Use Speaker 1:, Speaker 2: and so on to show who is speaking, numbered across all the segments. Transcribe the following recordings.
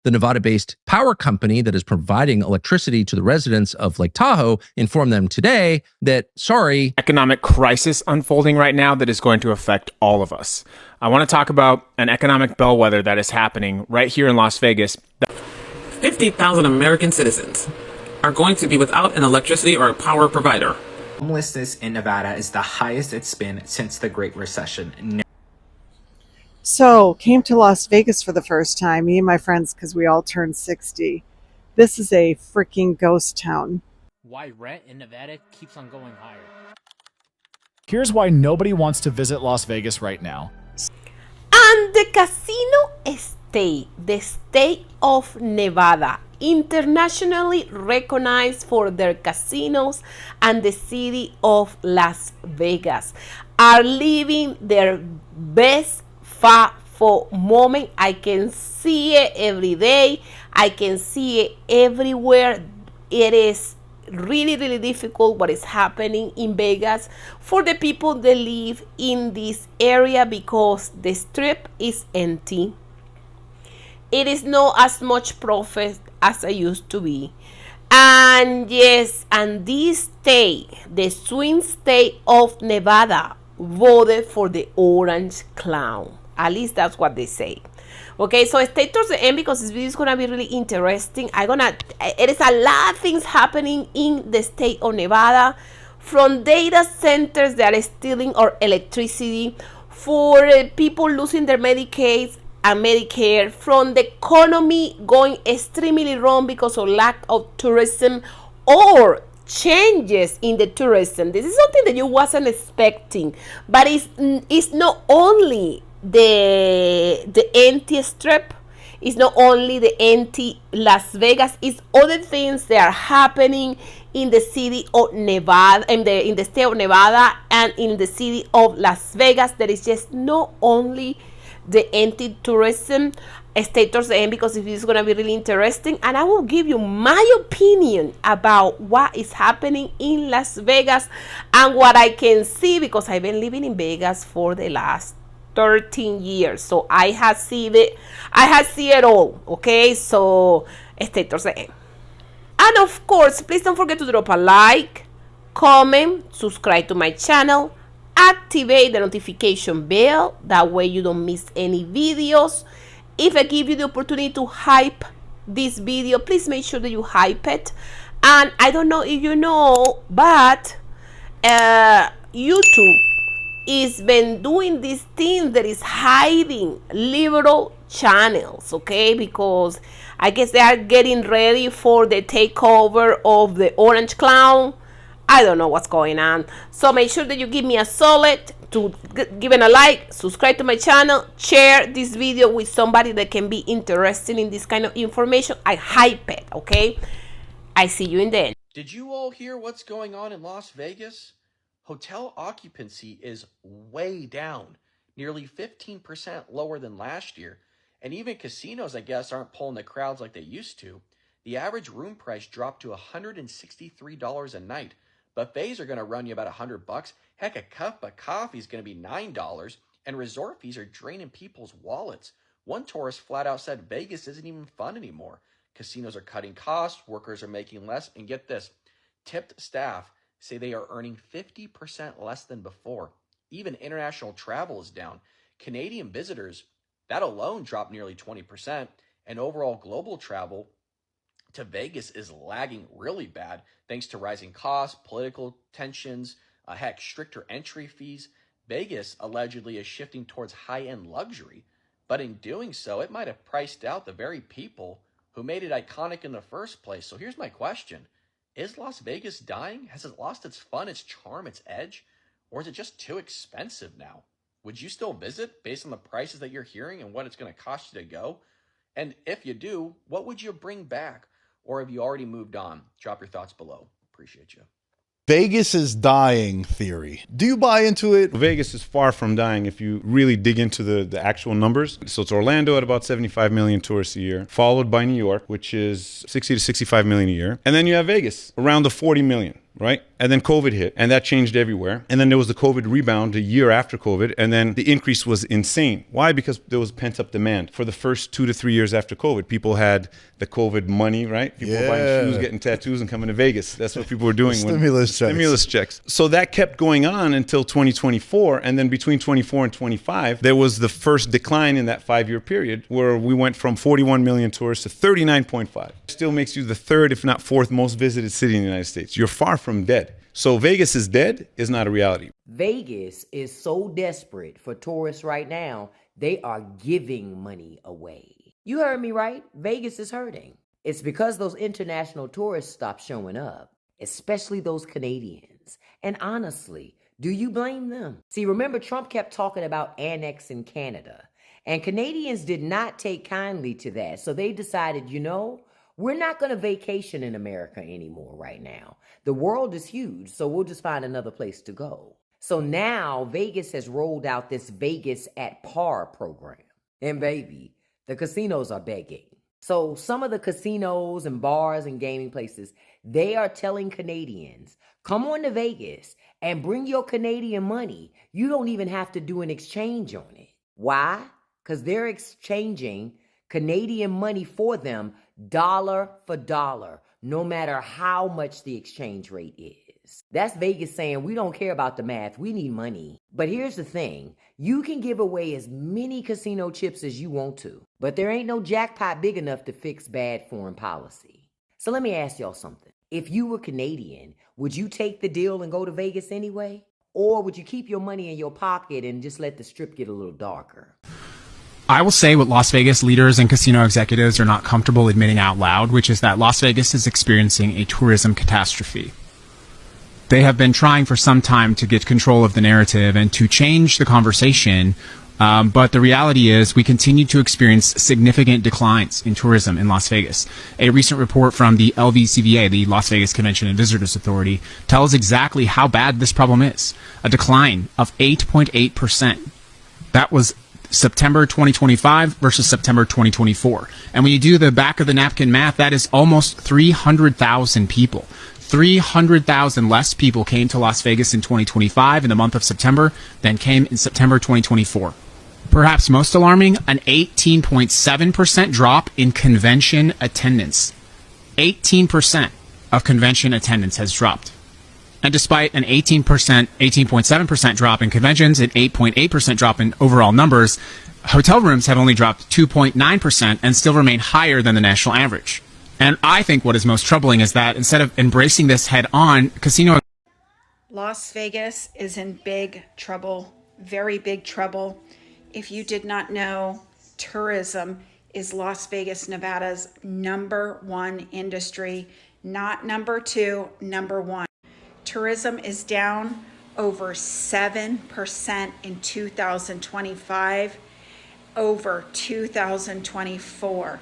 Speaker 1: The Nevada-based power company that is providing electricity to the residents of Lake Tahoe informed them today that, sorry,
Speaker 2: economic crisis unfolding right now that is going to affect all of us. I want to talk about an economic bellwether that is happening right here in Las Vegas.
Speaker 3: 50,000 American citizens are going to be without an electricity or a power provider.
Speaker 4: Homelessness in Nevada is the highest it's been since the Great Recession.
Speaker 5: So, came to Las Vegas for the first time, me and my friends, because we all turned 60. This is a freaking ghost town.
Speaker 6: Why rent in Nevada keeps on going higher.
Speaker 7: Here's why nobody wants to visit Las Vegas right now.
Speaker 8: And the casino state, the state of Nevada, internationally recognized for their casinos, and the city of Las Vegas are living their best for moment. I can see it every day. I can see it everywhere. It is really, really difficult what is happening in Vegas for the people that live in this area because the strip is empty. It is not as much profit as it used to be. And yes, and this state, the swing state of Nevada, voted for the orange clown. At least that's what they say. Okay, so stay towards the end because this video is gonna be really interesting. It is a lot of things happening in the state of Nevada, from data centers that are stealing our electricity, for people losing their Medicaid and Medicare, from the economy going extremely wrong because of lack of tourism or changes in the tourism. This is something that you wasn't expecting, but it's not only the empty strip, it's not only the empty Las Vegas, it's other things that are happening in the city of Nevada, in the state of Nevada, and in the city of Las Vegas. That is just not only the empty tourism. Stay towards the end because this is going to be really interesting, and I will give you my opinion about what is happening in Las Vegas and what I can see, because I've been living in Vegas for the last 13 years, so I have seen it all. Okay, so stay towards the end, and of course please don't forget to drop a like, comment, subscribe to my channel, activate the notification bell, that way you don't miss any videos. If I give you the opportunity to hype this video, please make sure that you hype it. And I don't know if you know, but YouTube is been doing this thing that is hiding liberal channels, okay? Because I guess they are getting ready for the takeover of the orange clown. I don't know what's going on. So make sure that you give me a solid to give it a like, subscribe to my channel, share this video with somebody that can be interested in this kind of information. I hype it, okay? I see you in the end.
Speaker 9: Did you all hear what's going on in Las Vegas? Hotel occupancy is way down, nearly 15% lower than last year. And even casinos, I guess, aren't pulling the crowds like they used to. The average room price dropped to $163 a night. Buffets are going to run you about $100. Heck, a cup of coffee is going to be $9, and resort fees are draining people's wallets. One tourist flat out said Vegas isn't even fun anymore. Casinos are cutting costs, workers are making less, and get this, tipped staff say they are earning 50% less than before. Even international travel is down. Canadian visitors, that alone dropped nearly 20%, and overall global travel to Vegas is lagging really bad thanks to rising costs, political tensions, heck, stricter entry fees. Vegas allegedly is shifting towards high-end luxury, but in doing so, it might have priced out the very people who made it iconic in the first place. So here's my question. Is Las Vegas dying? Has it lost its fun, its charm, its edge? Or is it just too expensive now? Would you still visit based on the prices that you're hearing and what it's going to cost you to go? And if you do, what would you bring back? Or have you already moved on? Drop your thoughts below. Appreciate you.
Speaker 10: Vegas is dying theory. Do you buy into it?
Speaker 11: Vegas is far from dying if you really dig into the actual numbers. So it's Orlando at about 75 million tourists a year, followed by New York, which is 60 to 65 million a year. And then you have Vegas, around the 40 million. right? And then COVID hit, and that changed everywhere. And then there was the COVID rebound a year after COVID, and then the increase was insane. Why? Because there was pent-up demand. For the first 2 to 3 years after COVID, people had the COVID money, right? People were buying shoes, getting tattoos, and coming to Vegas. That's what people were doing. Stimulus checks. So that kept going on until 2024, and then between 24 and 25, there was the first decline in that 5-year period where we went from 41 million tourists to 39.5. Still makes you the third, if not fourth, most visited city in the United States. You're far from dead. So Vegas is dead is not a reality.
Speaker 12: Vegas is so desperate for tourists right now, they are giving money away. You heard me right. Vegas is hurting. It's because those international tourists stopped showing up, especially those Canadians. And honestly, do you blame them? See, remember Trump kept talking about annexing Canada, and Canadians did not take kindly to that. So they decided, we're not going to vacation in America anymore right now. The world is huge, so we'll just find another place to go. So now Vegas has rolled out this Vegas at Par program. And baby, the casinos are begging. So some of the casinos and bars and gaming places, they are telling Canadians, come on to Vegas and bring your Canadian money. You don't even have to do an exchange on it. Why? Because they're exchanging Canadian money for them dollar for dollar, no matter how much the exchange rate is. That's Vegas saying, we don't care about the math, we need money. But here's the thing, you can give away as many casino chips as you want to, but there ain't no jackpot big enough to fix bad foreign policy. So let me ask y'all something. If you were Canadian, would you take the deal and go to Vegas anyway? Or would you keep your money in your pocket and just let the strip get a little darker?
Speaker 2: I will say what Las Vegas leaders and casino executives are not comfortable admitting out loud, which is that Las Vegas is experiencing a tourism catastrophe. They have been trying for some time to get control of the narrative and to change the conversation, but the reality is we continue to experience significant declines in tourism in Las Vegas. A recent report from the LVCVA, the Las Vegas Convention and Visitors Authority, tells exactly how bad this problem is. A decline of 8.8%. That was September 2025 versus September 2024. And when you do the back of the napkin math, that is almost 300,000 people. 300,000 less people came to Las Vegas in 2025 in the month of September than came in September 2024. Perhaps most alarming, an 18.7% drop in convention attendance. 18% of convention attendance has dropped. And despite an 18.7% drop in conventions and 8.8% drop in overall numbers, hotel rooms have only dropped 2.9% and still remain higher than the national average. And I think what is most troubling is that instead of embracing this head on, casino...
Speaker 13: Las Vegas is in big trouble, very big trouble. If you did not know, tourism is Las Vegas, Nevada's #1 industry, not number 2, number 1. Tourism is down over 7% in 2025, over 2024.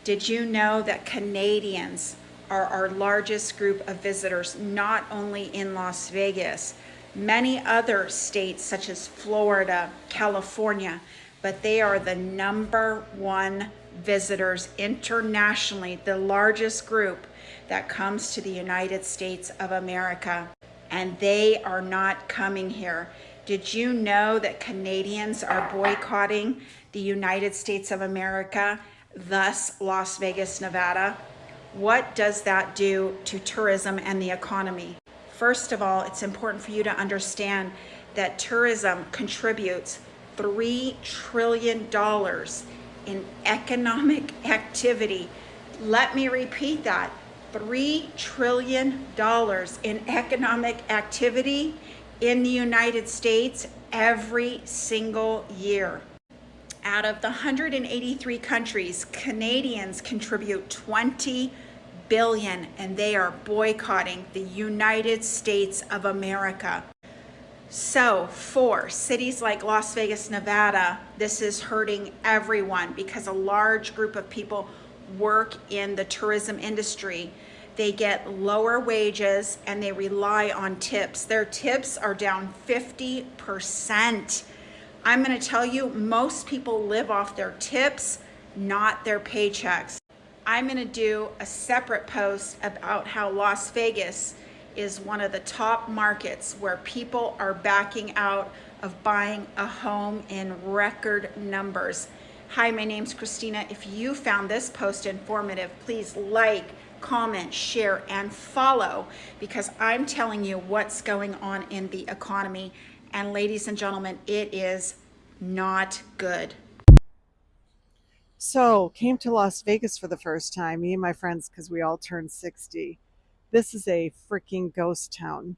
Speaker 13: Did you know that Canadians are our largest group of visitors, not only in Las Vegas, many other states such as Florida, California, but they are the #1 visitors internationally, the largest group that comes to the United States of America, and they are not coming here. Did you know that Canadians are boycotting the United States of America, thus Las Vegas, Nevada? What does that do to tourism and the economy? First of all, it's important for you to understand that tourism contributes $3 trillion in economic activity. Let me repeat that. $3 trillion in economic activity in the United States every single year. Out of the 183 countries, Canadians contribute $20 billion, and they are boycotting the United States of America. So for cities like Las Vegas, Nevada, this is hurting everyone because a large group of people work in the tourism industry. They get lower wages and they rely on tips. Their tips are down 50%. I'm going to tell you, most people live off their tips, not their paychecks. I'm going to do a separate post about how Las Vegas is one of the top markets where people are backing out of buying a home in record numbers. Hi, my name's Christina. If you found this post informative, please like, comment, share, and follow, because I'm telling you what's going on in the economy. And ladies and gentlemen, it is not good.
Speaker 5: So, came to Las Vegas for the first time, me and my friends, because we all turned 60. This is a freaking ghost town.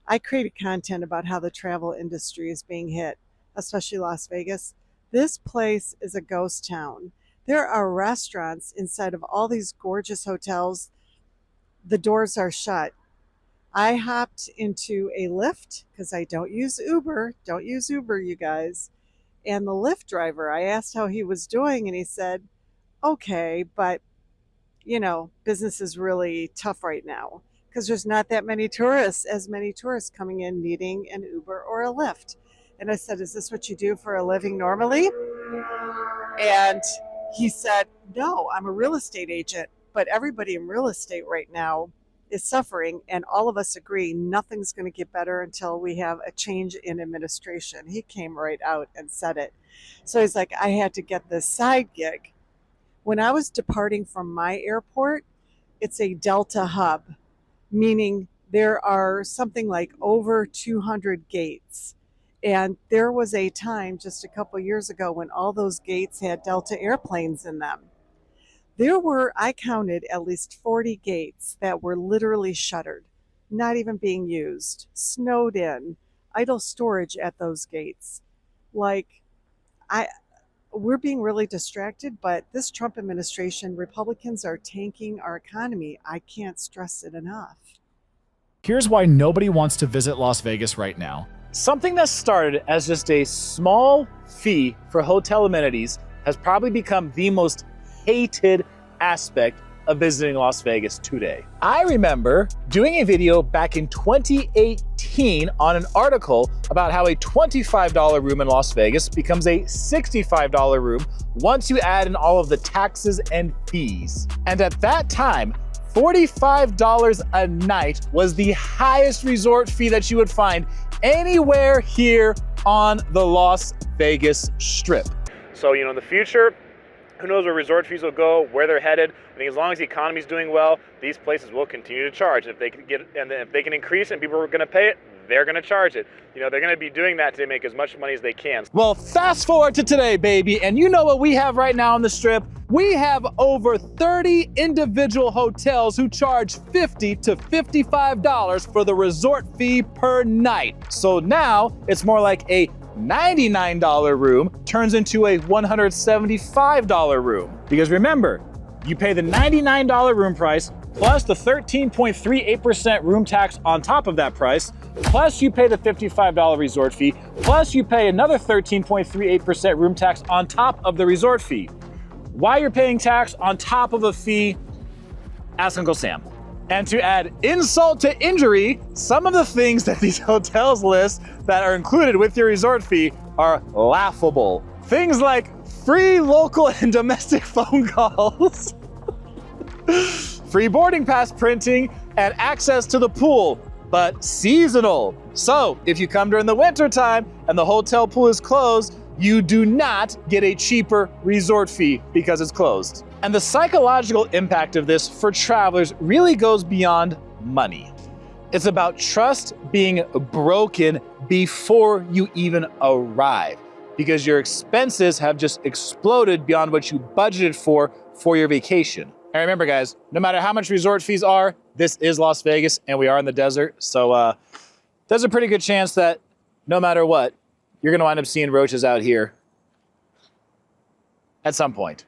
Speaker 5: I created content about how the travel industry is being hit, especially Las Vegas. This place is a ghost town. There are restaurants inside of all these gorgeous hotels. The doors are shut. I hopped into a Lyft because I don't use Uber. Don't use Uber, you guys. And the Lyft driver, I asked how he was doing, and he said, okay, but you know, business is really tough right now because there's not that many tourists, coming in needing an Uber or a Lyft. And I said, is this what you do for a living normally? And he said, no, I'm a real estate agent, but everybody in real estate right now is suffering, and all of us agree nothing's going to get better until we have a change in administration. He came right out and said it. So he's like, I had to get this side gig. When I was departing from my airport, it's a Delta hub, meaning there are something like over 200 gates. And there was a time just a couple years ago when all those gates had Delta airplanes in them. There were, I counted, at least 40 gates that were literally shuttered, not even being used, snowed in, idle storage at those gates. We're being really distracted, but this Trump administration, Republicans are tanking our economy. I can't stress it enough.
Speaker 7: Here's why nobody wants to visit Las Vegas right now.
Speaker 14: Something that started as just a small fee for hotel amenities has probably become the most hated aspect of visiting Las Vegas today. I remember doing a video back in 2018 on an article about how a $25 room in Las Vegas becomes a $65 room once you add in all of the taxes and fees. And at that time, $45 a night was the highest resort fee that you would find anywhere here on the Las Vegas Strip. So, in the future, who knows where resort fees will go, where they're headed. I think as long as the economy's doing well, these places will continue to charge. If they can increase it and people are going to pay it, they're going to charge it. They're going to be doing that to make as much money as they can. Well, fast forward to today, baby, and you know what we have right now on the Strip? We have over 30 individual hotels who charge $50 to $55 for the resort fee per night. So now it's more like a $99 room turns into a $175 room. Because remember, you pay the $99 room price plus the 13.38% room tax on top of that price, plus you pay the $55 resort fee, plus you pay another 13.38% room tax on top of the resort fee. Why you're paying tax on top of a fee? Ask Uncle Sam. And to add insult to injury, some of the things that these hotels list that are included with your resort fee are laughable. Things like free local and domestic phone calls, free boarding pass printing, and access to the pool, but seasonal. So if you come during the winter time and the hotel pool is closed, you do not get a cheaper resort fee because it's closed. And the psychological impact of this for travelers really goes beyond money. It's about trust being broken before you even arrive, because your expenses have just exploded beyond what you budgeted for your vacation. And remember, guys, no matter how much resort fees are, this is Las Vegas and we are in the desert. So there's a pretty good chance that no matter what, you're gonna wind up seeing roaches out here at some point.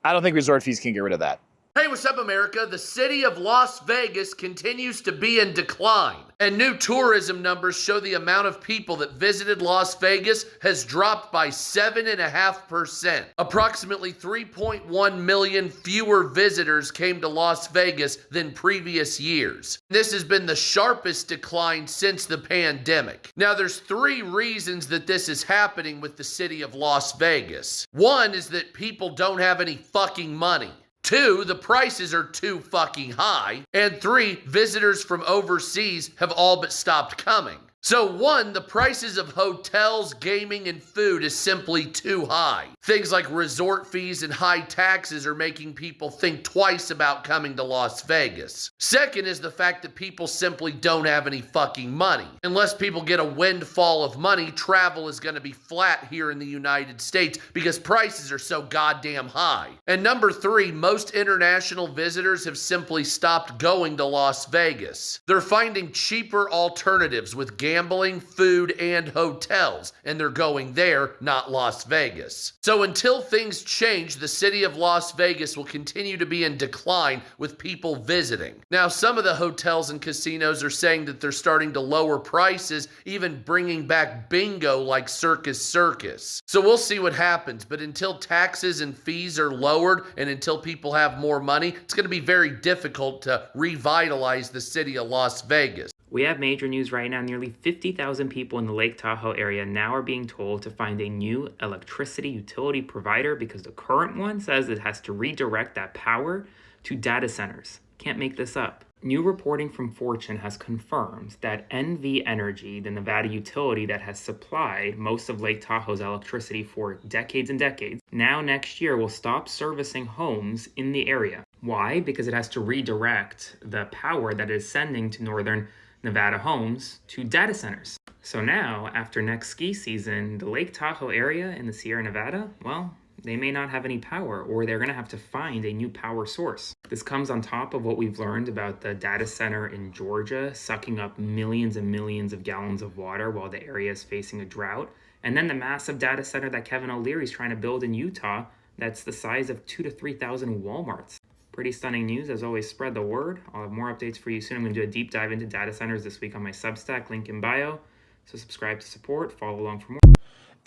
Speaker 14: I don't think resort fees can get rid of that.
Speaker 15: Hey, what's up, America? The city of Las Vegas continues to be in decline, and new tourism numbers show the amount of people that visited Las Vegas has dropped by 7.5%. Approximately 3.1 million fewer visitors came to Las Vegas than previous years. This has been the sharpest decline since the pandemic. Now, there's 3 reasons that this is happening with the city of Las Vegas. One is that people don't have any fucking money. 2, the prices are too fucking high. And 3, visitors from overseas have all but stopped coming. So 1, the prices of hotels, gaming, and food is simply too high. Things like resort fees and high taxes are making people think twice about coming to Las Vegas. Second is the fact that people simply don't have any fucking money. Unless people get a windfall of money, travel is going to be flat here in the United States because prices are so goddamn high. And number 3, most international visitors have simply stopped going to Las Vegas. They're finding cheaper alternatives with gambling, food, and hotels, and they're going there, not Las Vegas. So until things change, the city of Las Vegas will continue to be in decline with people visiting. Now, some of the hotels and casinos are saying that they're starting to lower prices, even bringing back bingo like Circus Circus. So we'll see what happens, but until taxes and fees are lowered and until people have more money, it's going to be very difficult to revitalize the city of Las Vegas.
Speaker 16: We have major news right now. Nearly 50,000 people in the Lake Tahoe area now are being told to find a new electricity utility provider because the current one says it has to redirect that power to data centers. Can't make this up. New reporting from Fortune has confirmed that NV Energy, the Nevada utility that has supplied most of Lake Tahoe's electricity for decades and decades, now next year will stop servicing homes in the area. Why? Because it has to redirect the power that it is sending to northern Nevada homes to data centers. So now, after next ski season, the Lake Tahoe area in the Sierra Nevada, well, they may not have any power, or they're going to have to find a new power source. This comes on top of what we've learned about the data center in Georgia sucking up millions and millions of gallons of water while the area is facing a drought. And then the massive data center that Kevin O'Leary is trying to build in Utah that's the size of 2,000 to 3,000 Walmarts. Pretty stunning news. As always, spread the word. I'll have more updates for you soon. I'm going to do a deep dive into data centers this week on my Substack, link in bio. So subscribe to support, follow along for more.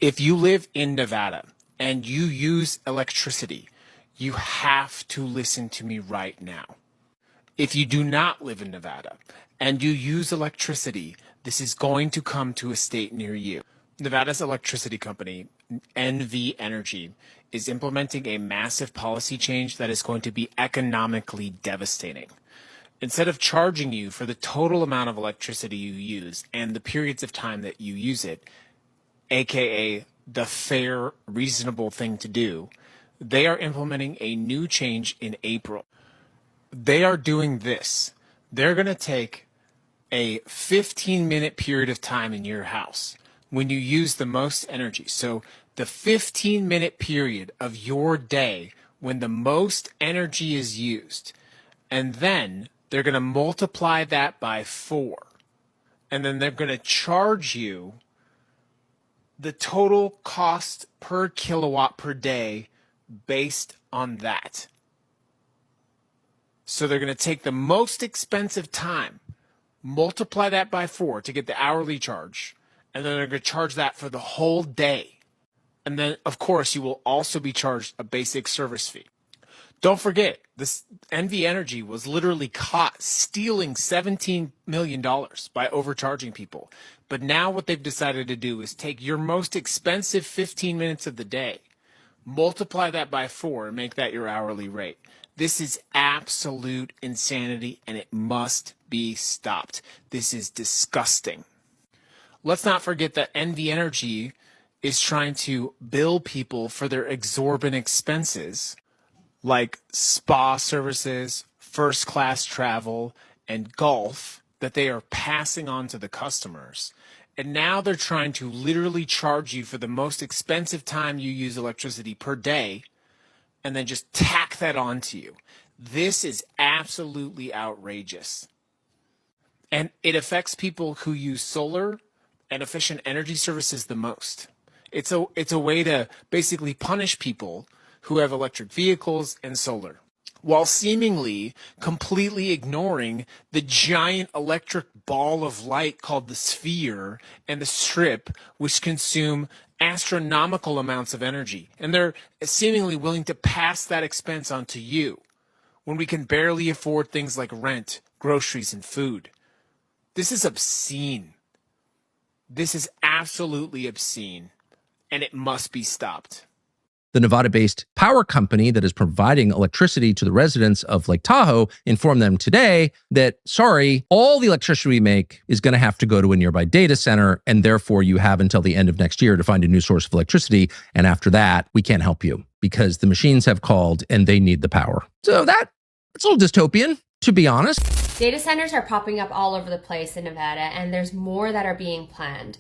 Speaker 2: If you live in Nevada and you use electricity, you have to listen to me right now. If you do not live in Nevada and you use electricity, this is going to come to a state near you. Nevada's electricity company, NV Energy, is implementing a massive policy change that is going to be economically devastating. Instead of charging you for the total amount of electricity you use and the periods of time that you use it, aka the fair, reasonable thing to do, they are implementing a new change in April. They are doing this. They're going to take a 15-minute period of time in your house when you use the most energy. So the 15-minute period of your day when the most energy is used, and then they're going to multiply that by 4. And then they're going to charge you the total cost per kilowatt per day based on that. So they're going to take the most expensive time, multiply that by 4 to get the hourly charge, and then they're going to charge that for the whole day. And then, of course, you will also be charged a basic service fee. Don't forget, this NV Energy was literally caught stealing $17 million by overcharging people. But now what they've decided to do is take your most expensive 15 minutes of the day, multiply that by 4, and make that your hourly rate. This is absolute insanity, and it must be stopped. This is disgusting. Let's not forget that NV Energy is trying to bill people for their exorbitant expenses like spa services, first-class travel, and golf that they are passing on to the customers. And now they're trying to literally charge you for the most expensive time you use electricity per day and then just tack that onto you. This is absolutely outrageous. And it affects people who use solar and efficient energy services the most. It's a way to basically punish people who have electric vehicles and solar, while seemingly completely ignoring the giant electric ball of light called the sphere and the strip, which consume astronomical amounts of energy. And they're seemingly willing to pass that expense on to you when we can barely afford things like rent, groceries, and food. This is obscene. This is absolutely obscene, and it must be stopped.
Speaker 1: the Nevada-based power company that is providing electricity to the residents of Lake Tahoe informed them today that, sorry, all the electricity we make is going to have to go to a nearby data center, and therefore you have until the end of next year to find a new source of electricity. And after that, we can't help you because the machines have called and they need the power. So that's a little dystopian, to be honest.
Speaker 17: Data centers are popping up all over the place in Nevada, and there's more that are being planned.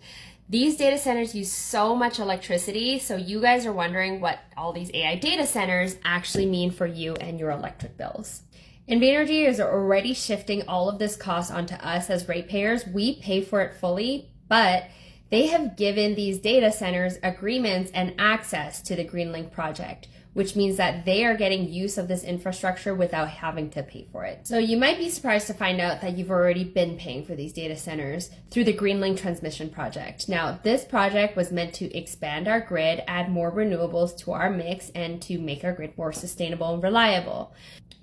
Speaker 17: These data centers use so much electricity, so you guys are wondering what all these AI data centers actually mean for you and your electric bills. NV Energy is already shifting all of this cost onto us as ratepayers. We pay for it fully, but they have given these data centers agreements and access to the Greenlink project, which means that they are getting use of this infrastructure without having to pay for it. So you might be surprised to find out that you've already been paying for these data centers through the Greenlink transmission project. Now, this project was meant to expand our grid, add more renewables to our mix, and to make our grid more sustainable and reliable.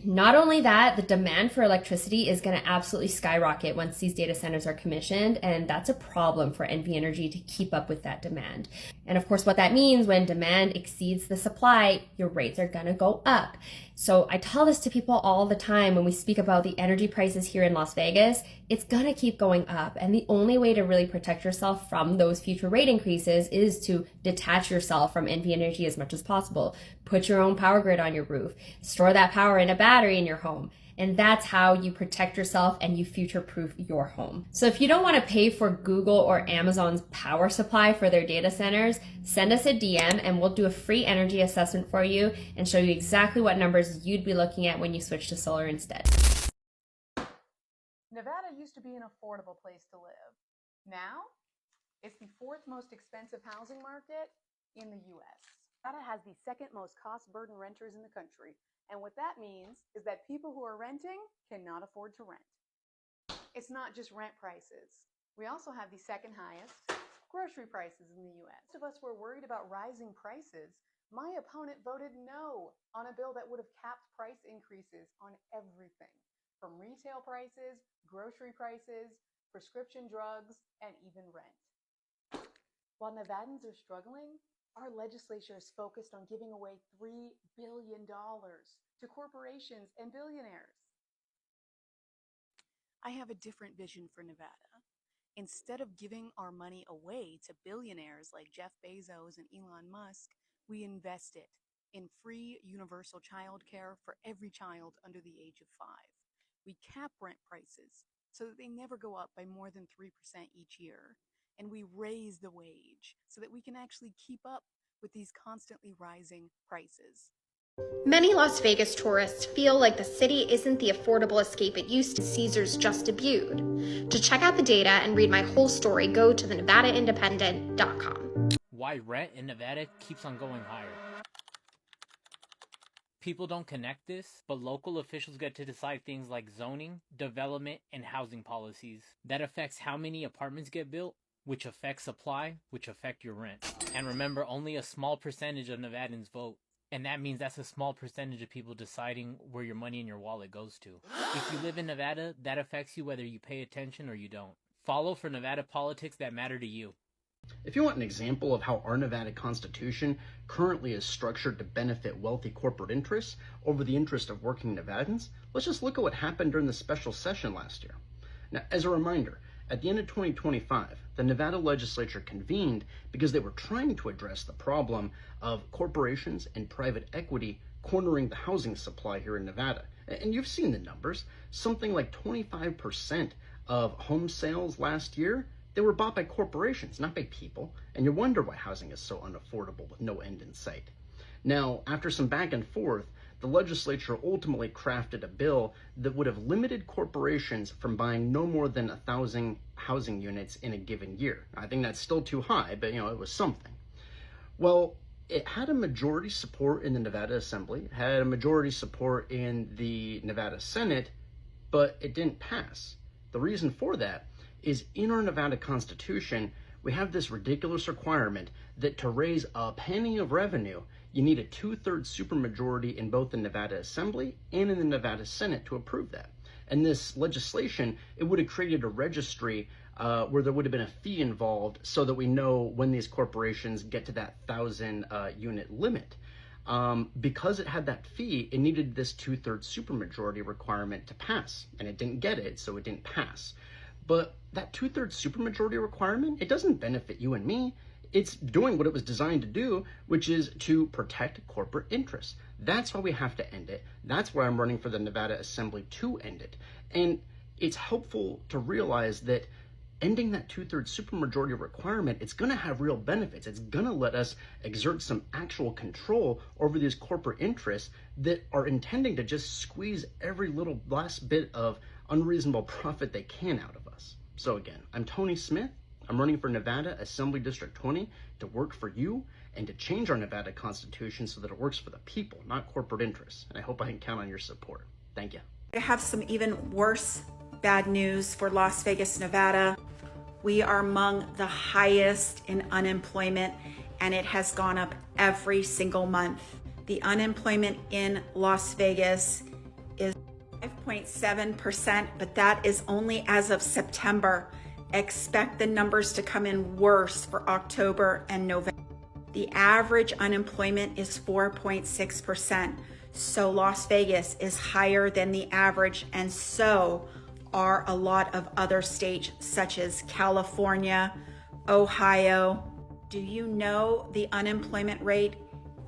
Speaker 17: Not only that, the demand for electricity is going to absolutely skyrocket once these data centers are commissioned, and that's a problem for NV Energy to keep up with that demand. And of course, what that means when demand exceeds the supply, your rates are going to go up. So I tell this to people all the time when we speak about the energy prices here in Las Vegas, it's going to keep going up. And the only way to really protect yourself from those future rate increases is to detach yourself from NV Energy as much as possible. Put your own power grid on your roof, store that power in a battery in your home. And that's how you protect yourself and you future-proof your home. So if you don't want to pay for Google or Amazon's power supply for their data centers, send us a DM and we'll do a free energy assessment for you and show you exactly what numbers you'd be looking at when you switch to solar instead.
Speaker 18: Nevada used to be an affordable place to live. Now, it's the fourth most expensive housing market in the U.S. Nevada has the second most cost-burden renters in the country. And what that means is that people who are renting cannot afford to rent. It's not just rent prices. We also have the second highest grocery prices in the U.S. Most of us were worried about rising prices. My opponent voted no on a bill that would have capped price increases on everything, from retail prices, grocery prices, prescription drugs, and even rent. While Nevadans are struggling, our legislature is focused on giving away $3 billion to corporations and billionaires.
Speaker 19: I have a different vision for Nevada. Instead of giving our money away to billionaires like Jeff Bezos and Elon Musk, we invest it in free universal childcare for every child under the age of 5. We cap rent prices so that they never go up by more than 3% each year. And we raise the wage so that we can actually keep up with these constantly rising prices.
Speaker 17: Many Las Vegas tourists feel like the city isn't the affordable escape it used to. Caesars just debuted. To check out the data and read my whole story, go to thenevadaindependent.com.
Speaker 6: Why rent in Nevada keeps on going higher. People don't connect this, but local officials get to decide things like zoning, development, and housing policies. That affects how many apartments get built, which affects supply, which affect your rent. And remember, only a small percentage of Nevadans vote. And that means that's a small percentage of people deciding where your money in your wallet goes to. If you live in Nevada, that affects you whether you pay attention or you don't. Follow for Nevada politics that matter to you.
Speaker 20: If you want an example of how our Nevada Constitution currently is structured to benefit wealthy corporate interests over the interest of working Nevadans, let's just look at what happened during the special session last year. Now, as a reminder, at the end of 2025, the Nevada legislature convened because they were trying to address the problem of corporations and private equity cornering the housing supply here in Nevada. And you've seen the numbers. Something like 25% of home sales last year, they were bought by corporations, not by people. And you wonder why housing is so unaffordable with no end in sight. Now, after some back and forth, the legislature ultimately crafted a bill that would have limited corporations from buying no more than 1,000 housing units in a given year. I think that's still too high, but it was something. Well, it had a majority support in the Nevada Assembly, it had a majority support in the Nevada Senate, but it didn't pass. The reason for that is in our Nevada Constitution, we have this ridiculous requirement that to raise a penny of revenue, you need a 2/3 supermajority in both the Nevada Assembly and in the Nevada Senate to approve that. And this legislation, it would have created a registry where there would have been a fee involved so that we know when these corporations get to that 1,000 unit limit. Because it had that fee, it needed this 2/3 supermajority requirement to pass, and it didn't get it, so it didn't pass. But that 2/3 supermajority requirement, it doesn't benefit you and me. It's doing what it was designed to do, which is to protect corporate interests. That's why we have to end it. That's why I'm running for the Nevada Assembly to end it. And it's helpful to realize that ending that 2/3 supermajority requirement, it's going to have real benefits. It's going to let us exert some actual control over these corporate interests that are intending to just squeeze every little last bit of unreasonable profit they can out of us. So again, I'm Tony Smith. I'm running for Nevada Assembly District 20 to work for you and to change our Nevada Constitution so that it works for the people, not corporate interests. And I hope I can count on your support. Thank you.
Speaker 13: I have some even worse bad news for Las Vegas, Nevada. We are among the highest in unemployment, and it has gone up every single month. The unemployment in Las Vegas is 5.7%, but that is only as of September. Expect the numbers to come in worse for October and November. The average unemployment is 4.6%. So Las Vegas is higher than the average, and so are a lot of other states such as California, Ohio. Do you know the unemployment rate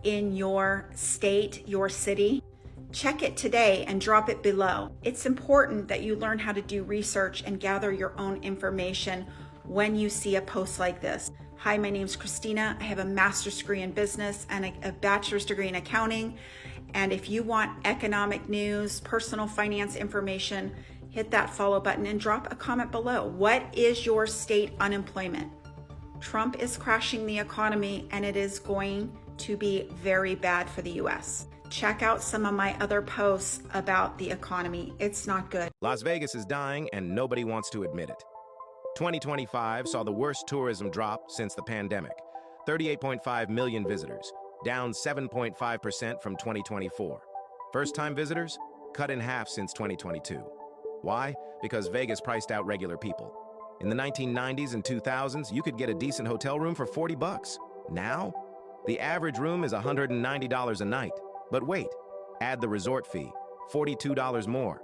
Speaker 13: in your state, your city? Check it today and drop it below. It's important that you learn how to do research and gather your own information when you see a post like this. Hi, my name's Christina. I have a master's degree in business and a bachelor's degree in accounting. And if you want economic news, personal finance information, hit that follow button and drop a comment below. What is your state unemployment? Trump is crashing the economy, and it is going to be very bad for the US. Check out some of my other posts about the economy. It's not good.
Speaker 21: Las Vegas is dying, and nobody wants to admit it. 2025 saw the worst tourism drop since the pandemic. 38.5 million visitors, down 7.5% from 2024. First-time visitors, cut in half since 2022. Why? Because Vegas priced out regular people. In the 1990s and 2000s, you could get a decent hotel room for $40. Now, the average room is $190 a night. But wait, add the resort fee, $42 more.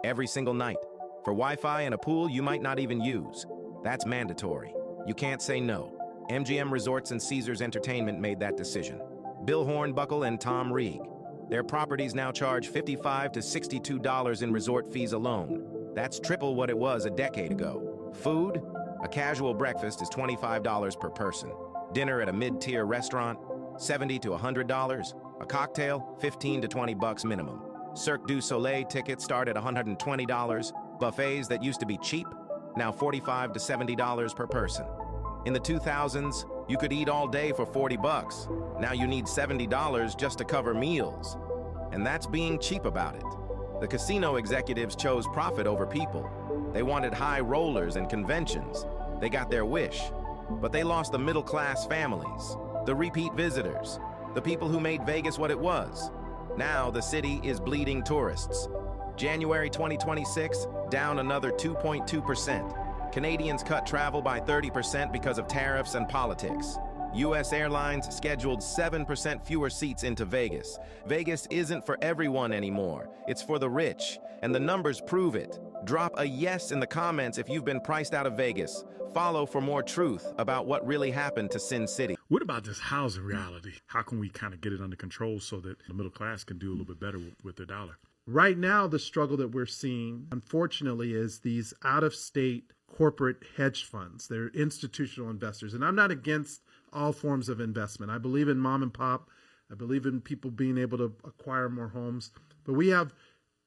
Speaker 21: Every single night. For Wi-Fi and a pool you might not even use. That's mandatory. You can't say no. MGM Resorts and Caesars Entertainment made that decision. Bill Hornbuckle and Tom Reeg. Their properties now charge $55 to $62 in resort fees alone. That's triple what it was a decade ago. Food? A casual breakfast is $25 per person. Dinner at a mid-tier restaurant? $70 to $100. A cocktail? $15 to $20 minimum. Cirque du Soleil tickets start at $120. Buffets that used to be cheap? Now $45 to $70 per person. In the 2000s, you could eat all day for $40. Now you need $70 just to cover meals. And that's being cheap about it. The casino executives chose profit over people. They wanted high rollers and conventions. They got their wish. But they lost the middle-class families, the repeat visitors, the people who made Vegas what it was. Now the city is bleeding tourists. January 2026, down another 2.2%. Canadians cut travel by 30% because of tariffs and politics. U.S. Airlines scheduled 7% fewer seats into Vegas. Vegas isn't for everyone anymore. It's for the rich, and the numbers prove it. Drop a yes in the comments if you've been priced out of Vegas. Follow for more truth about what really happened to Sin City.
Speaker 22: What about this housing reality? How can we kind of get it under control so that the middle class can do a little bit better with their dollar?
Speaker 23: Right now, the struggle that we're seeing, unfortunately, is these out-of-state corporate hedge funds. They're institutional investors. And I'm not against all forms of investment. I believe in mom and pop. I believe in people being able to acquire more homes. But we have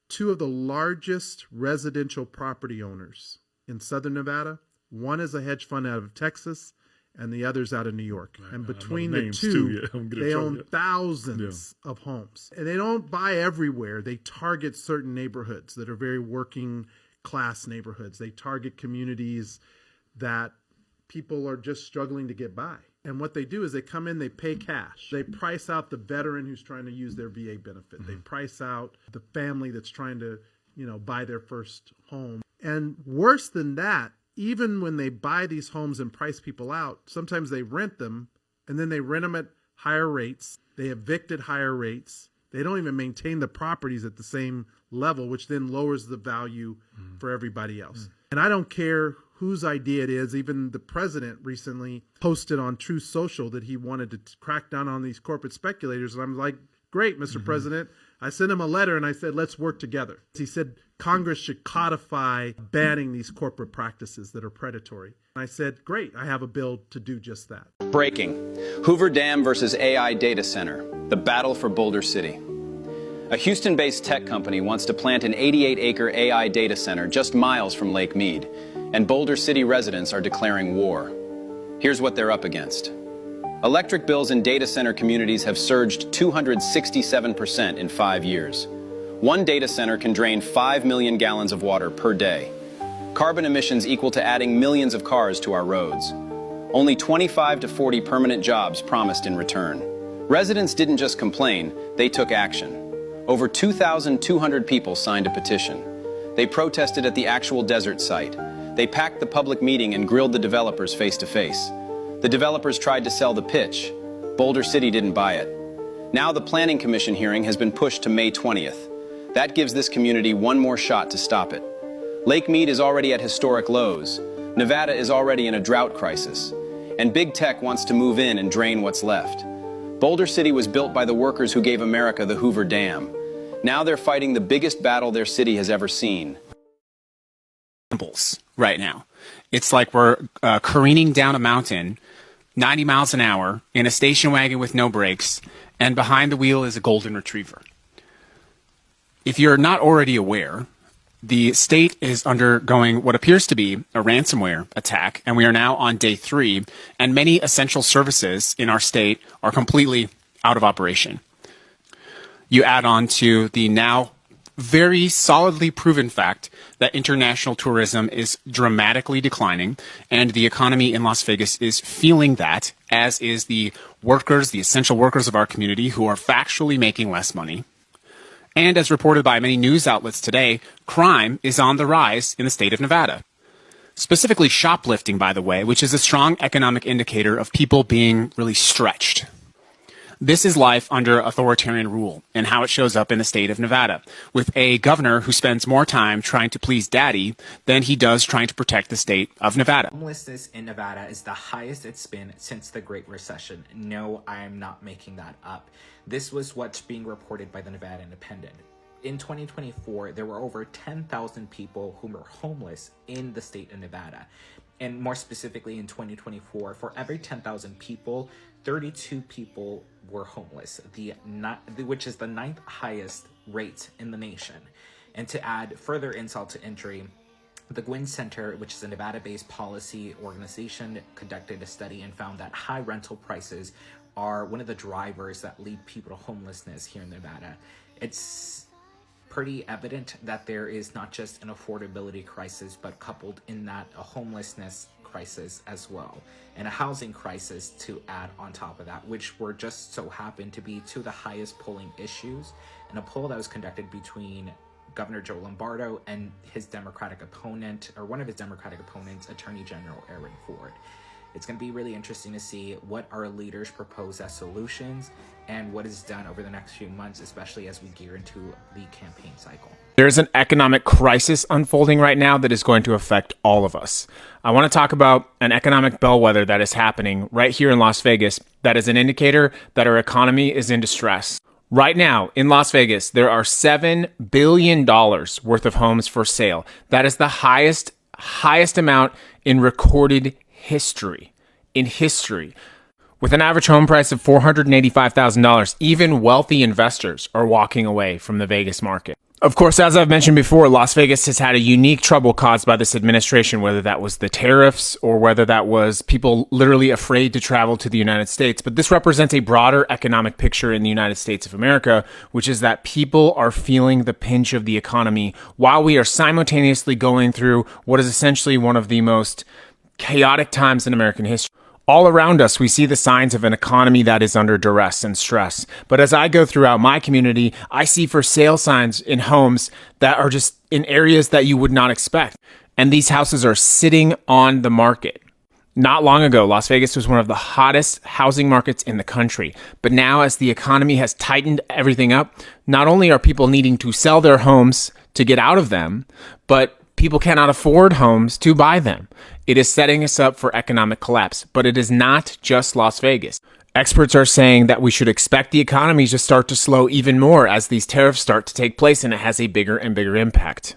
Speaker 23: two of the largest residential property owners in Southern Nevada. One is a hedge fund out of Texas, and the other's out of New York. And between the two, they own thousands of homes. And they don't buy everywhere. They target certain neighborhoods that are very working class neighborhoods. They target communities that people are just struggling to get by. And what they do is they come in, they pay cash. They price out the veteran who's trying to use their VA benefit. They price out the family that's trying to, buy their first home. And worse than that, even when they buy these homes and price people out, sometimes they rent them and then they rent them at higher rates. They evict at higher rates. They don't even maintain the properties at the same level, which then lowers the value for everybody else. And I don't care whose idea it is. Even the president recently posted on Truth Social that he wanted to crack down on these corporate speculators. And I'm like, great, Mr. President. I sent him a letter and I said, let's work together. He said Congress should codify banning these corporate practices that are predatory. And I said, great, I have a bill to do just that.
Speaker 3: Breaking. Hoover Dam versus AI data center. The battle for Boulder City. A Houston-based tech company wants to plant an 88-acre AI data center just miles from Lake Mead, and Boulder City residents are declaring war. Here's what they're up against. Electric bills in data center communities have surged 267% in 5 years. One data center can drain 5 million gallons of water per day. Carbon emissions equal to adding millions of cars to our roads. Only 25 to 40 permanent jobs promised in return. Residents didn't just complain, they took action. Over 2,200 people signed a petition. They protested at the actual desert site. They packed the public meeting and grilled the developers face to face. The developers tried to sell the pitch. Boulder City didn't buy it. Now the Planning Commission hearing has been pushed to May 20th. That gives this community one more shot to stop it. Lake Mead is already at historic lows. Nevada is already in a drought crisis. And big tech wants to move in and drain what's left. Boulder City was built by the workers who gave America the Hoover Dam. Now they're fighting the biggest battle their city has ever seen.
Speaker 2: Right now. It's like we're careening down a mountain, 90 miles an hour, in a station wagon with no brakes, and behind the wheel is a golden retriever. If you're not already aware, the state is undergoing what appears to be a ransomware attack, and we are now on day 3, and many essential services in our state are completely out of operation. You add on to the now very solidly proven fact that international tourism is dramatically declining, and the economy in Las Vegas is feeling that, as is the workers, the essential workers of our community who are factually making less money. And as reported by many news outlets today, crime is on the rise in the state of Nevada. Specifically shoplifting, by the way, which is a strong economic indicator of people being really stretched. This is life under authoritarian rule and how it shows up in the state of Nevada, with a governor who spends more time trying to please daddy than he does trying to protect the state of Nevada.
Speaker 4: Homelessness in Nevada is the highest it's been since the Great Recession. No, I am not making that up. This was what's being reported by the Nevada Independent. In 2024, there were over 10,000 people who were homeless in the state of Nevada. And more specifically in 2024, for every 10,000 people, 32 people were homeless, which is the 9th highest rate in the nation. And to add further insult to injury, the Gwynn Center, which is a Nevada-based policy organization, conducted a study and found that high rental prices are one of the drivers that lead people to homelessness here in Nevada. It's pretty evident that there is not just an affordability crisis, but coupled in that a homelessness crisis as well, and a housing crisis to add on top of that, which were just so happen to be two of the highest polling issues in a poll that was conducted between Governor Joe Lombardo and his Democratic opponent, or one of his Democratic opponents, Attorney General Aaron Ford. It's going to be really interesting to see what our leaders propose as solutions and what is done over the next few months, especially as we gear into the campaign cycle.
Speaker 2: There's an economic crisis unfolding right now that is going to affect all of us. I want to talk about an economic bellwether that is happening right here in Las Vegas that is an indicator that our economy is in distress. Right now in Las Vegas, there are $7 billion worth of homes for sale. That is the highest amount in recorded history. With an average home price of $485,000, even wealthy investors are walking away from the Vegas market. Of course, as I've mentioned before, Las Vegas has had a unique trouble caused by this administration, whether that was the tariffs or whether that was people literally afraid to travel to the United States. But this represents a broader economic picture in the United States of America, which is that people are feeling the pinch of the economy while we are simultaneously going through what is essentially one of the most chaotic times in American history. All around us, we see the signs of an economy that is under duress and stress. But as I go throughout my community, I see for sale signs in homes that are just in areas that you would not expect. And these houses are sitting on the market. Not long ago, Las Vegas was one of the hottest housing markets in the country. But now, as the economy has tightened everything up, not only are people needing to sell their homes to get out of them, but people cannot afford homes to buy them. It is setting us up for economic collapse. But it is not just Las Vegas. Experts are saying that we should expect the economy to start to slow even more as these tariffs start to take place, and it has a bigger and bigger impact.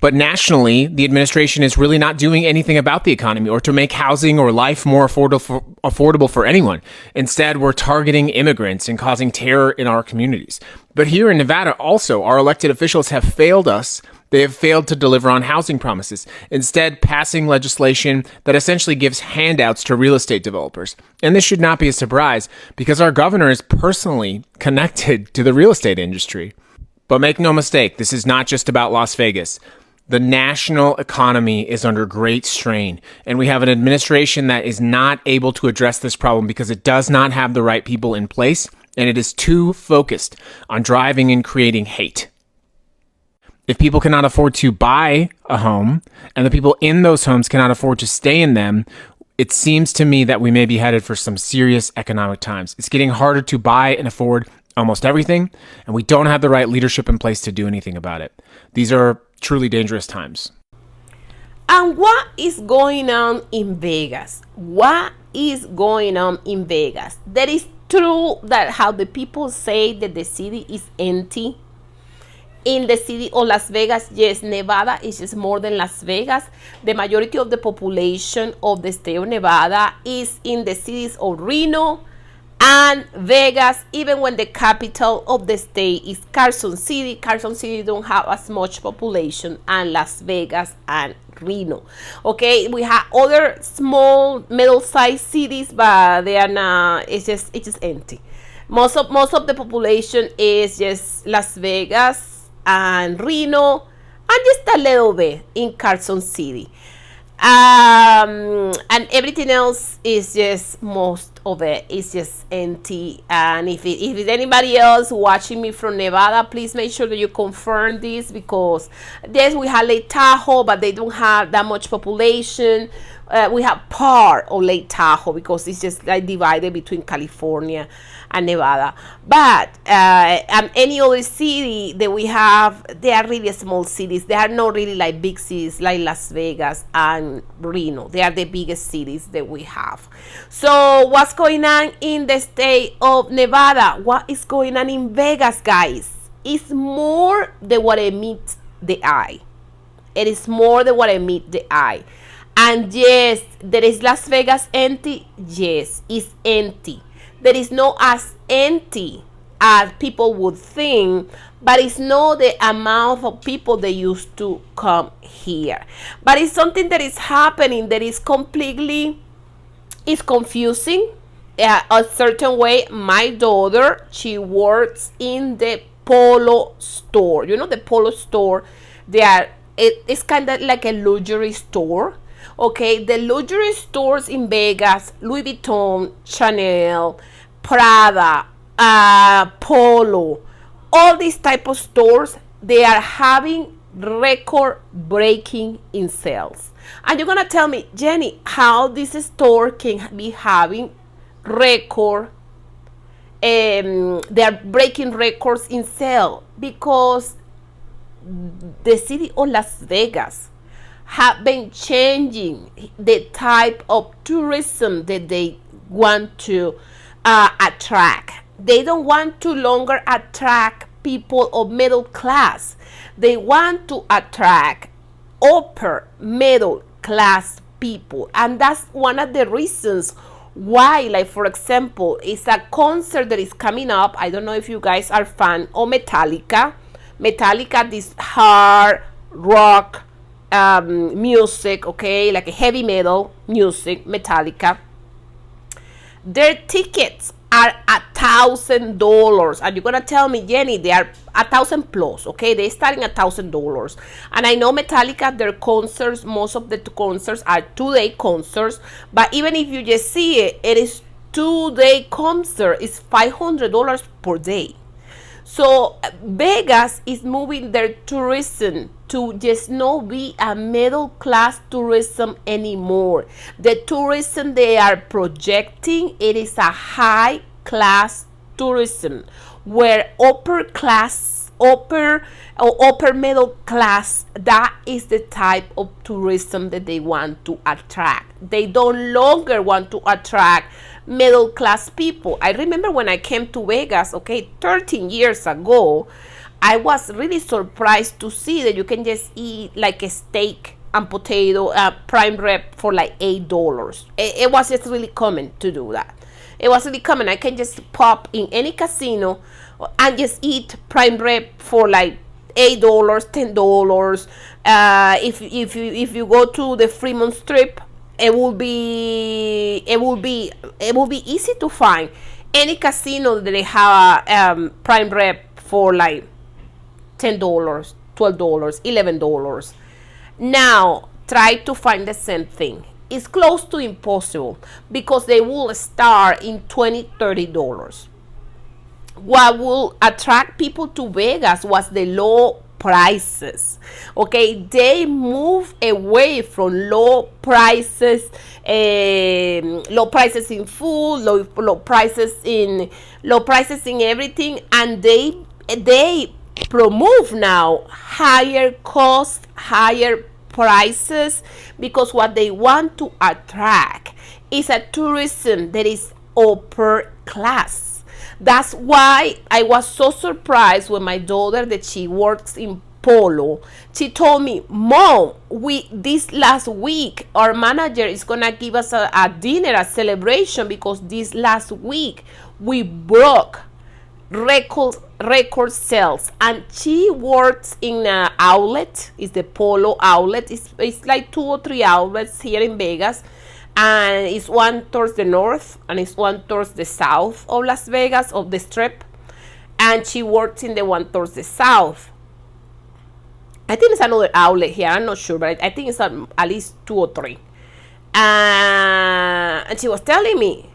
Speaker 2: But nationally, the administration is really not doing anything about the economy or to make housing or life more affordable for anyone. Instead, we're targeting immigrants and causing terror in our communities. But here in Nevada also, our elected officials have failed us. They have failed to deliver on housing promises, instead passing legislation that essentially gives handouts to real estate developers. And this should not be a surprise because our governor is personally connected to the real estate industry. But make no mistake, this is not just about Las Vegas. The national economy is under great strain, and we have an administration that is not able to address this problem because it does not have the right people in place, and it is too focused on driving and creating hate. If people cannot afford to buy a home, and the people in those homes cannot afford to stay in them, it seems to me that we may be headed for some serious economic times. It's getting harder to buy and afford almost everything, and we don't have the right leadership in place to do anything about it. These are truly dangerous times.
Speaker 8: And what is going on in Vegas? What is going on in Vegas? That is true that how the people say that the city is empty. In the city of Las Vegas, yes, Nevada is just more than Las Vegas. The majority of the population of the state of Nevada is in the cities of Reno and Vegas, even when the capital of the state is Carson City. Carson City don't have as much population as Las Vegas and Reno. Okay, we have other small, middle-sized cities, but they are not. It's just empty. Most of the population is just Las Vegas and Reno, and just a little bit in Carson City. And everything else is just, most of it is just empty. And if it's anybody else watching me from Nevada, please make sure that you confirm this, because yes, we have Lake Tahoe, but they don't have that much population. We have part of Lake Tahoe because it's just like divided between California and Nevada. But any other city that we have, they are really small cities. They are not really like big cities like Las Vegas and Reno. They are the biggest cities that we have. So what's going on in the state of Nevada? What is going on in Vegas, guys? It's more than what it meets the eye. It is more than what it meets the eye. And yes, there is Las Vegas empty. Yes, it's empty. There is not as empty as people would think, but it's not the amount of people that used to come here. But it's something that is happening that is completely, it's confusing. A certain way. My daughter, she works in the Polo store. You know the Polo store? It's kind of like a luxury store. Okay, the luxury stores in Vegas, Louis Vuitton, Chanel, Prada, Polo, all these type of stores, they are having record-breaking in sales. And you're gonna tell me, Jenny, how this store can be having record? They are breaking records in sale because the city of Las Vegas have been changing the type of tourism that they want to attract. They don't want to longer attract people of middle class. They want to attract upper middle class people. And that's one of the reasons why, like for example, it's a concert that is coming up. I don't know if you guys are fan of Metallica. Metallica, this hard rock music, okay, like a heavy metal music, Metallica. Their tickets are $1,000, and you're gonna tell me, Jenny, they are 1,000 plus, okay? They're starting at $1,000, and I know Metallica, their concerts, most of the concerts are 2-day concerts, but even if you just see it, it is 2-day concert. It's $500 per day. So Vegas is moving their tourism to just not be a middle class tourism anymore. The tourism they are projecting, it is a high class tourism where upper middle class, that is the type of tourism that they want to attract. They don't longer want to attract middle class people. I remember when I came to Vegas, 13 years ago, I was really surprised to see that you can just eat like a steak and potato prime rib for like $8. It was just really common to do that. It was really common. I can just pop in any casino and just eat prime rib for like $8, $10. If you go to the Fremont Strip, it will be easy to find any casino that they have a prime rib for like $10, $12, $11. Now try to find the same thing. It's close to impossible because they will start in $20, $30. What will attract people to Vegas was the low prices. They move away from low prices in food, low prices in everything, and they promote now higher cost, higher prices, because what they want to attract is a tourism that is upper class. That's why I was so surprised when my daughter, that she works in Polo, she told me, Mom, this last week our manager is gonna give us a dinner, a celebration, because this last week we broke record sales. And she works in an outlet. It's the Polo outlet. It's like 2 or 3 outlets here in Vegas, and it's one towards the north and it's one towards the south of Las Vegas, of the Strip, and she works in the one towards the south. I think it's another outlet here, I'm not sure, but I think it's at least 2 or 3. And she was telling me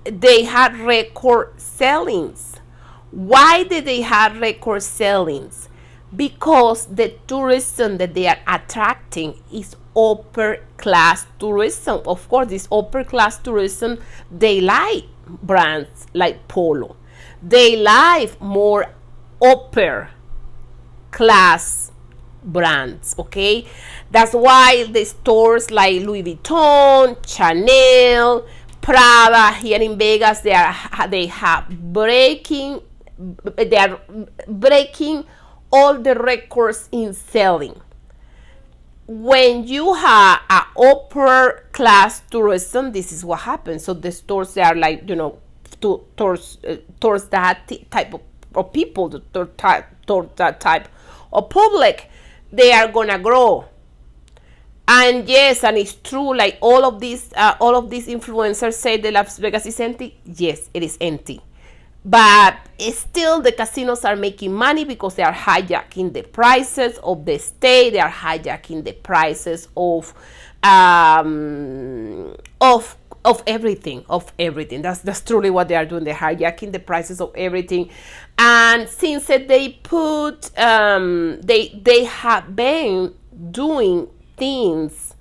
Speaker 8: they had record sellings. Why did they have record sellings? Because the tourism that they are attracting is upper class tourism. Of course, this upper class tourism, they like brands like Polo. They like more upper class brands. That's why the stores like Louis Vuitton, Chanel, Prada here in Vegas, they are breaking all the records in selling. When you have an upper class tourism, this is what happens. So the stores, they are like, towards that type of people, towards that type of public, they are gonna grow. And yes, and it's true, like all of these influencers say that Las Vegas is empty. Yes, it is empty. But still, the casinos are making money because they are hijacking the prices of the stay. They are hijacking the prices of everything. That's truly what they are doing. They're hijacking the prices of everything. And since they put, they have been doing things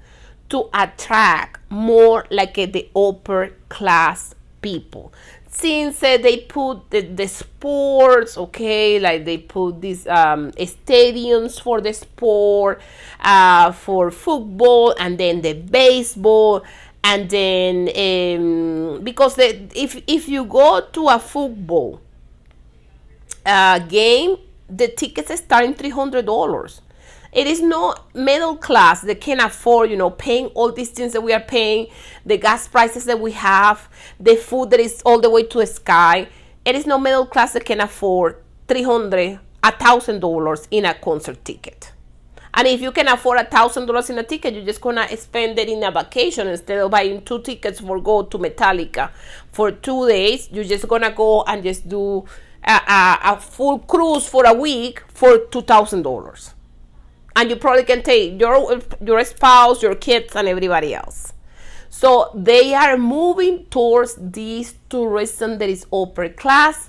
Speaker 8: to attract more like the upper class people. Since they put the sports, like they put these stadiums for the sport, for football, and then the baseball, and then because if you go to a football game, the tickets are starting $300. It is not middle class that can afford, paying all these things that we are paying, the gas prices that we have, the food that is all the way to the sky. It is not middle class that can afford $1,000 in a concert ticket. And if you can afford $1,000 in a ticket, you're just gonna spend it in a vacation instead of buying 2 tickets for go to Metallica for 2 days. You're just gonna go and just do a full cruise for a week for $2,000. And you probably can take your spouse, your kids, and everybody else. So they are moving towards this tourism that is upper class.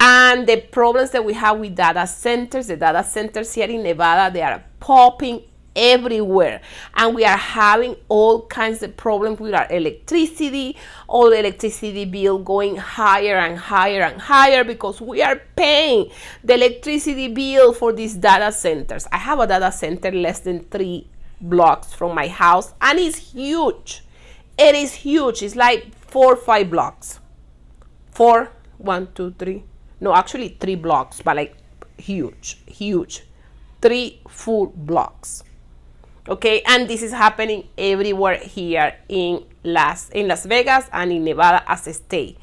Speaker 8: And the problems that we have with data centers, the data centers here in Nevada, they are popping everywhere, and we are having all kinds of problems with our electricity, all the electricity bill going higher and higher and higher because we are paying the electricity bill for these data centers. I have a data center less than 3 blocks from my house, and it's huge. It is huge. It's like 4 or 5 blocks. 4, 1, 2, 3. No, actually 3 blocks, but like huge, huge. 3 full blocks. Okay, and this is happening everywhere here in Las Vegas and in Nevada as a state.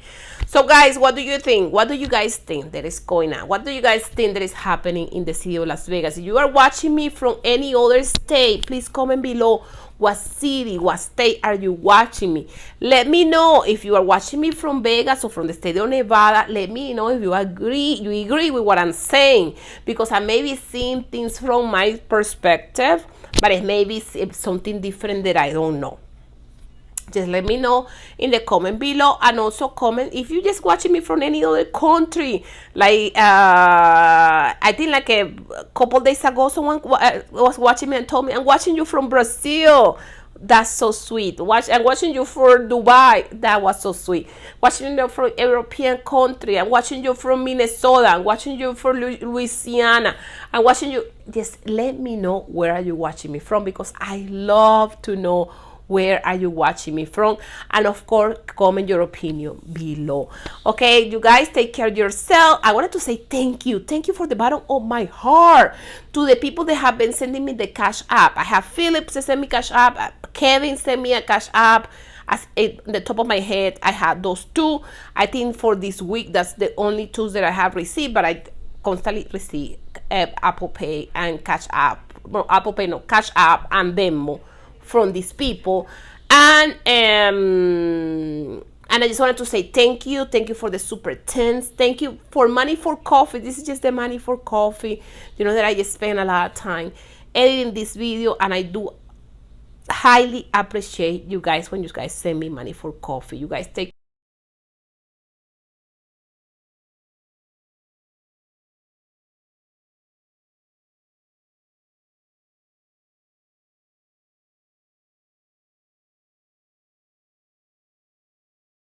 Speaker 8: So guys, what do you think? What do you guys think that is going on? What do you guys think that is happening in the city of Las Vegas? If you are watching me from any other state, please comment below what city, what state are you watching me. Let me know if you are watching me from Vegas or from the state of Nevada. Let me know if you agree with what I'm saying, because I may be seeing things from my perspective, but it may be something different that I don't know. Just let me know in the comment below, and also comment if you're just watching me from any other country. Like I think like a couple days ago, someone was watching me and told me, I'm watching you from Brazil. That's so sweet. I'm watching you from Dubai. That was so sweet. Watching you from European country. I'm watching you from Minnesota. I'm watching you from Louisiana. I'm watching you. Just let me know where are you watching me from, because I love to know where are you watching me from. And of course, comment your opinion below. Okay, you guys, take care of yourself. I wanted to say thank you for the bottom of my heart to the people that have been sending me the Cash App. I have Phillips that sent me Cash App. Kevin sent me a Cash App. As the top of my head, I had those 2. I think for this week, that's the only 2 that I have received, but I constantly receive Apple Pay and Cash App. No, Apple Pay, no, Cash App and Venmo from these people. And I just wanted to say thank you for the super tens. Thank you for money for coffee. This is just the money for coffee. You know that I just spend a lot of time editing this video, and I do highly appreciate you guys when you guys send me money for coffee. You guys take